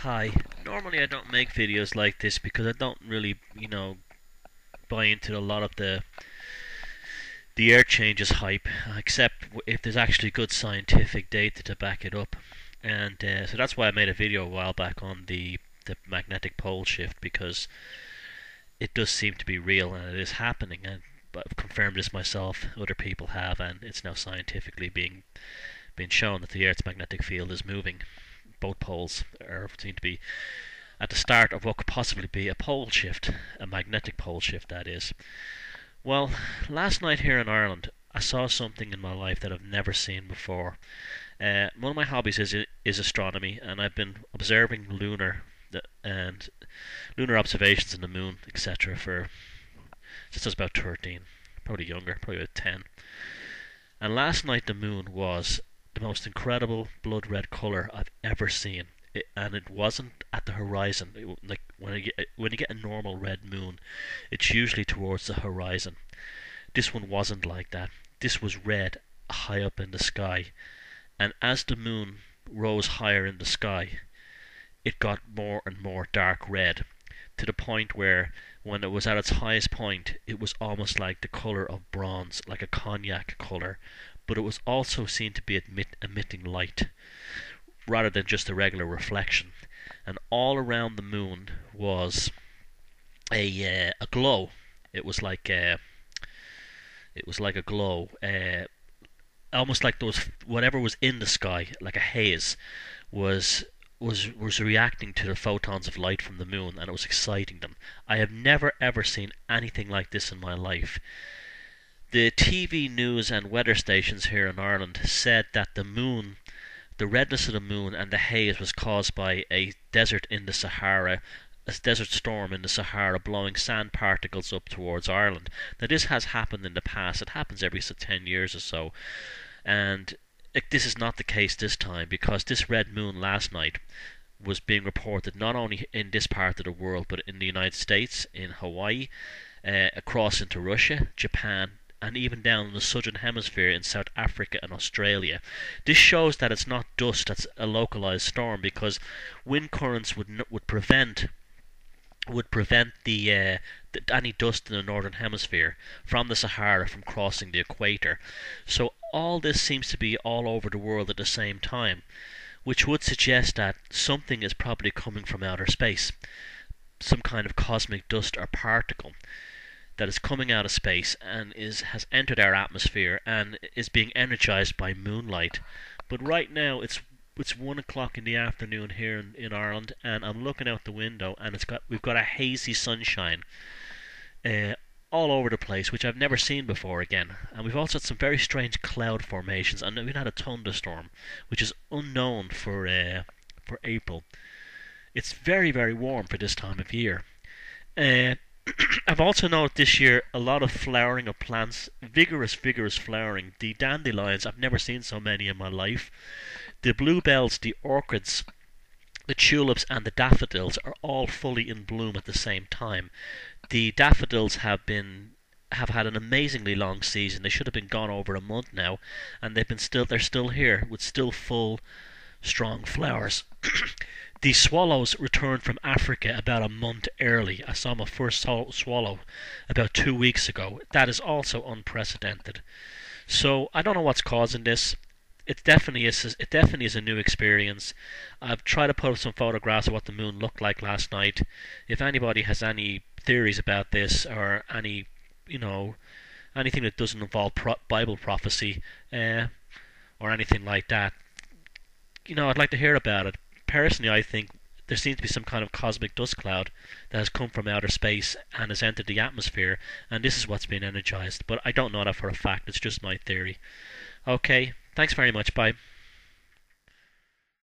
Hi. Normally I don't make videos like this because I don't really, buy into a lot of the air changes hype, except if there's actually good scientific data to back it up. And so that's why I made a video a while back on the magnetic pole shift, because it does seem to be real and it is happening. And I've confirmed this myself, other people have, and it's now scientifically being shown that the Earth's magnetic field is moving. Both poles seem to be at the start of what could possibly be a pole shift, a magnetic pole shift, that is. Well, last night here in Ireland, I saw something in my life that I've never seen before. One of my hobbies is astronomy, and I've been observing and lunar observations in the moon, etc., for since I was about 13, probably younger, probably about 10. And last night the moon was the most incredible blood red color I've ever seen. And it wasn't at the horizon. Like when you get a normal red moon, it's usually towards the horizon. This one wasn't like that. This was red high up in the sky, and as the moon rose higher in the sky, it got more and more dark red, to the point where when it was at its highest point, it was almost like the color of bronze, like a cognac color, but it was also seen to be emitting light rather than just a regular reflection. And all around the moon was a glow. It was like a glow, almost like those whatever was in the sky, like a haze, was was reacting to the photons of light from the moon, and it was exciting them. I have never ever seen anything like this in my life. The TV news and weather stations here in Ireland said that the redness of the moon and the haze was caused by a desert in the Sahara, a desert storm in the Sahara blowing sand particles up towards Ireland. Now this has happened in the past. It happens every 10 years or so. And this is not the case this time, because this red moon last night was being reported not only in this part of the world, but in the United States, in Hawaii, across into Russia, Japan, and even down in the southern hemisphere in South Africa and Australia. This shows that it's not dust that's a localized storm, because wind currents would prevent any dust in the northern hemisphere from the Sahara from crossing the equator. So all this seems to be all over the world at the same time, which would suggest that something is probably coming from outer space, some kind of cosmic dust or particle that is coming out of space and has entered our atmosphere and is being energized by moonlight. But right now it's 1 o'clock in the afternoon here in Ireland, and I'm looking out the window, and we've got a hazy sunshine all over the place, which I've never seen before again. And we've also had some very strange cloud formations, and we've had a thunderstorm, which is unknown for April. It's very, very warm for this time of year. Uh, I've also noted this year a lot of flowering of plants, vigorous flowering. The dandelions, I've never seen so many in my life. The bluebells, the orchids, the tulips and the daffodils are all fully in bloom at the same time. The daffodils have had an amazingly long season. They should have been gone over a month now, and they're still here with still full, strong flowers. The swallows returned from Africa about a month early. I saw my first swallow about 2 weeks ago. That is also unprecedented. So I don't know what's causing this. It definitely is. It definitely is a new experience. I've tried to put up some photographs of what the moon looked like last night. If anybody has any theories about this, or anything that doesn't involve Bible prophecy, or anything like that, I'd like to hear about it. Personally, I think there seems to be some kind of cosmic dust cloud that has come from outer space and has entered the atmosphere, and this is what's been energized. But I don't know that for a fact. It's just my theory. Okay, thanks very much. Bye.